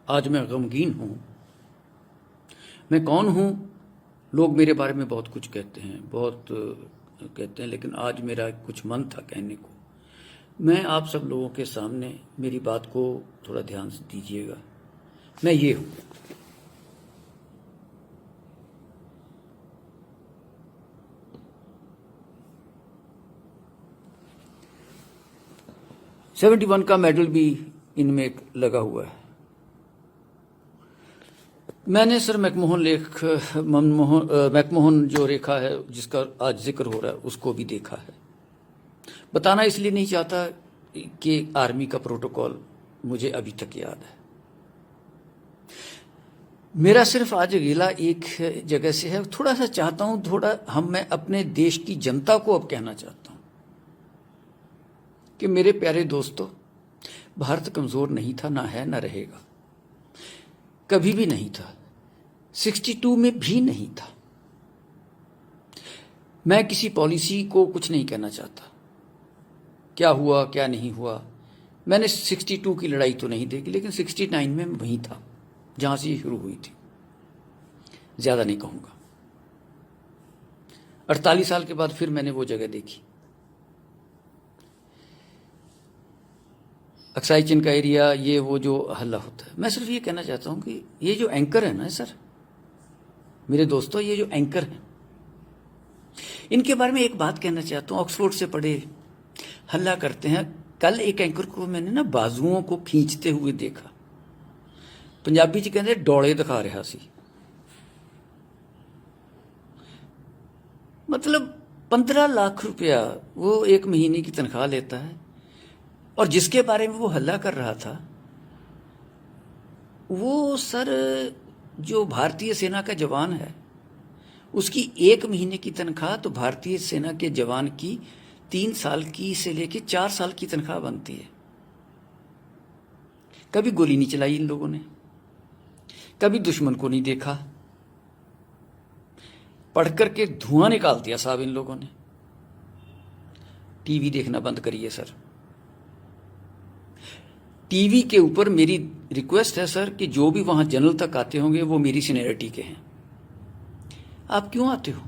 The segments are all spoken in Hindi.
आज मैं गमगीन हूँ। मैं कौन हूँ? लोग मेरे बारे में बहुत कुछ कहते हैं, लेकिन आज मेरा कुछ मन था कहने को। मैं आप सब लोगों के सामने मेरी बात को थोड़ा ध्यान से दीजिएगा। मैं ये हूँ। $71 का मेडल भी इनमें लगा हुआ है। मैंने सर मैकमोहन जो रेखा है जिसका आज जिक्र हो रहा है उसको भी देखा है। बताना इसलिए नहीं चाहता कि आर्मी का प्रोटोकॉल मुझे अभी तक याद है। मेरा सिर्फ आज गिला एक जगह से है। थोड़ा सा चाहता हूं मैं अपने देश की जनता को अब कहना चाहता हूं कि मेरे प्यारे दोस्तों, भारत कमजोर नहीं था, ना है, ना रहेगा, कभी भी नहीं था। 62 में भी नहीं था। मैं किसी पॉलिसी को कुछ नहीं कहना चाहता, क्या हुआ क्या नहीं हुआ। मैंने 62 की लड़ाई तो नहीं देखी, लेकिन 69 में मैं वहीं था जहां से ये शुरू हुई थी। ज्यादा नहीं कहूंगा। 48 साल के बाद फिर मैंने वो जगह देखी। अक्साई चिन का एरिया, ये वो जो हल्ला होता है। मैं सिर्फ ये कहना चाहता हूं कि ये जो एंकर है ना सर, मेरे दोस्तों, ये जो एंकर हैं, इनके बारे में एक बात कहना चाहता हूं। ऑक्सफोर्ड से पढ़े, हल्ला करते हैं। कल एक एंकर को मैंने ना बाजुओं को खींचते हुए देखा। पंजाबी च कहते डोले दिखा रहा सी। मतलब 15 लाख रुपया वो एक महीने की तनख्वाह लेता है, और जिसके बारे में वो हल्ला कर रहा था वो सर जो भारतीय सेना का जवान है, उसकी एक महीने की तनख्वाह तो भारतीय सेना के जवान की 3 साल की से लेके 4 साल की तनख्वाह बनती है। कभी गोली नहीं चलाई इन लोगों ने, कभी दुश्मन को नहीं देखा। पढ़ करके धुआं निकाल दिया साहब इन लोगों ने। टीवी देखना बंद करिए सर। टीवी के ऊपर मेरी रिक्वेस्ट है सर कि जो भी वहां जनरल तक आते होंगे वो मेरी सीनियरिटी के हैं। आप क्यों आते हो?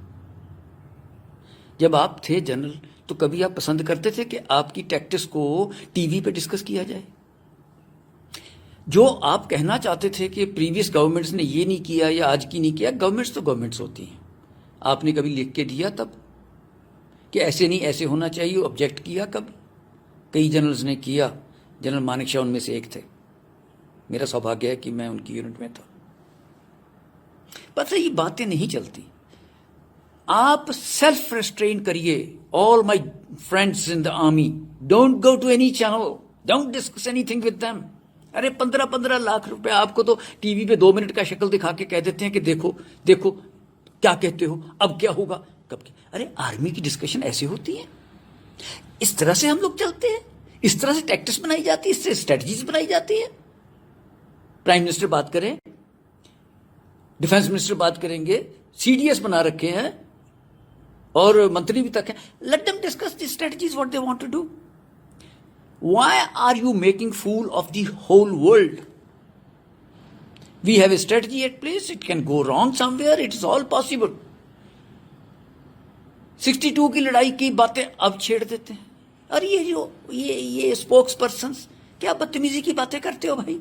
जब आप थे जनरल तो कभी आप पसंद करते थे कि आपकी टैक्टिक्स को टीवी पे डिस्कस किया जाए? जो आप कहना चाहते थे कि प्रीवियस गवर्नमेंट्स ने ये नहीं किया या आज की नहीं किया, गवर्नमेंट्स तो गवर्नमेंट्स होती हैं। आपने कभी लिख के दिया तब कि ऐसे नहीं ऐसे होना चाहिए? ऑब्जेक्ट किया कब? कई जनरल्स ने किया। जनरल मानेक शॉ उनमें से एक थे। मेरा सौभाग्य है कि मैं उनकी यूनिट में था। पता ये बातें नहीं चलती। आप सेल्फ रेस्ट्रेन करिए। All my friends in the army, don't go to any channel, don't discuss anything with them. अरे 15-15 लाख रुपए आपको तो टीवी पे 2 मिनट का शक्ल दिखा के कह देते हैं कि देखो देखो क्या कहते हो, अब क्या होगा, कब क्या। अरे आर्मी की डिस्कशन ऐसे होती है, इस तरह से हम लोग चलते हैं, इस तरह से टैक्टिक्स बनाई जाती है, इससे स्ट्रेटजीज बनाई जाती है। प्राइम मिनिस्टर बात करें, डिफेंस मिनिस्टर बात करेंगे, सीडीएस बना रखे हैं और मंत्री भी तक है। Let them discuss the strategies what they want to do. Why are you making fool of the whole world? We have a strategy at place, it can go wrong somewhere, it is all possible. 62 की लड़ाई की बातें अब छेड़ देते हैं। और ये जो ये स्पोक्स पर्सन, क्या बदतमीजी की बातें करते हो भाई?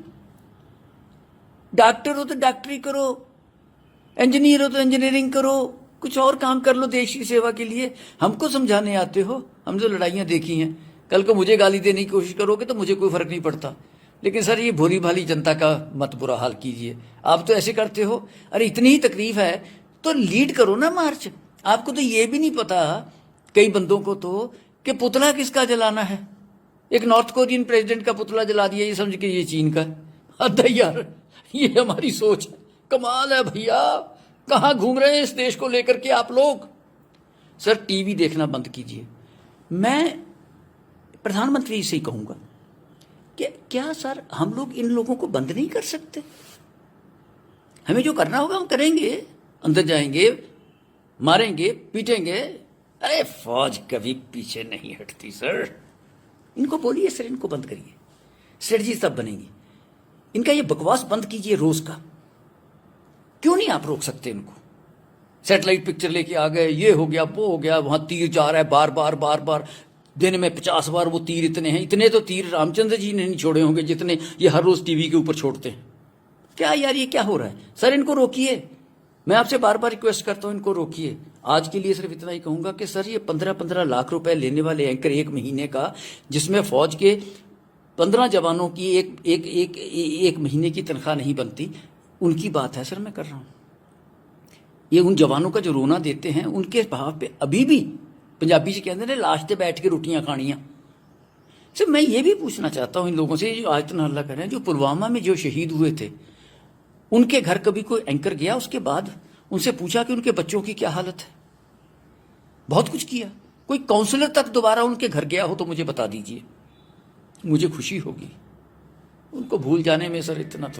डॉक्टर हो तो डॉक्टरी करो, इंजीनियर हो तो इंजीनियरिंग करो, कुछ और काम कर लो देश की सेवा के लिए। हमको समझाने आते हो? हम जो लड़ाइयां देखी हैं, कल को मुझे गाली देने की कोशिश करोगे तो मुझे कोई फर्क नहीं पड़ता, लेकिन सर ये भोली भाली जनता का मत बुरा हाल कीजिए। आप तो ऐसे करते हो। अरे इतनी ही तकलीफ है तो लीड करो ना मार्च। आपको तो ये भी नहीं पता, कई बंदों को तो, कि पुतला किसका जलाना है। एक नॉर्थ कोरियन प्रेसिडेंट का पुतला जला दिया, ये समझ के ये चीन का। हद है यार, ये हमारी सोच है। कमाल है भैया, कहां घूम रहे हैं इस देश को लेकर के आप लोग। सर टीवी देखना बंद कीजिए। मैं प्रधानमंत्री से ही कहूंगा कि क्या सर हम लोग इन लोगों को बंद नहीं कर सकते? हमें जो करना होगा हम करेंगे, अंदर जाएंगे, मारेंगे, पीटेंगे। अरे फौज कभी पीछे नहीं हटती सर। इनको बोलिए सर, इनको बंद करिए, स्ट्रेटजी तब बनेगी। इनका ये बकवास बंद कीजिए रोज का। क्यों नहीं आप रोक सकते इनको? सैटेलाइट पिक्चर लेके आ गए, ये हो गया, वो हो गया, वहां तीर जा रहा है बार बार बार बार, दिन में 50 बार वो तीर इतने हैं। इतने तो तीर रामचंद्र जी ने नहीं छोड़े होंगे जितने ये हर रोज टीवी के ऊपर छोड़ते हैं। क्या यार, ये क्या हो रहा है? सर इनको रोकिए, मैं आपसे बार बार रिक्वेस्ट करता हूं, इनको रोकिए। आज के लिए सिर्फ इतना ही कहूंगा कि सर ये 15-15 लाख रुपए लेने वाले एंकर एक महीने का, जिसमें फौज के 15 जवानों की एक महीने की तनख्वाह नहीं बनती, उनकी बात है सर मैं कर रहा हूं। ये उन जवानों का जो रोना देते हैं उनके भाव पे अभी भी पंजाबी से कहते हैं लाश पे बैठ के रोटियां खानियां। सर मैं ये भी पूछना चाहता हूं इन लोगों से जो आज तक हल्ला कर रहे हैं, जो पुलवामा में जो शहीद हुए थे, उनके घर कभी कोई एंकर गया उसके बाद उनसे पूछा कि उनके बच्चों की क्या हालत है? बहुत कुछ किया। कोई काउंसलर तक दोबारा उनके घर गया हो तो मुझे बता दीजिए, मुझे खुशी होगी। उनको भूल जाने में सर इतना तो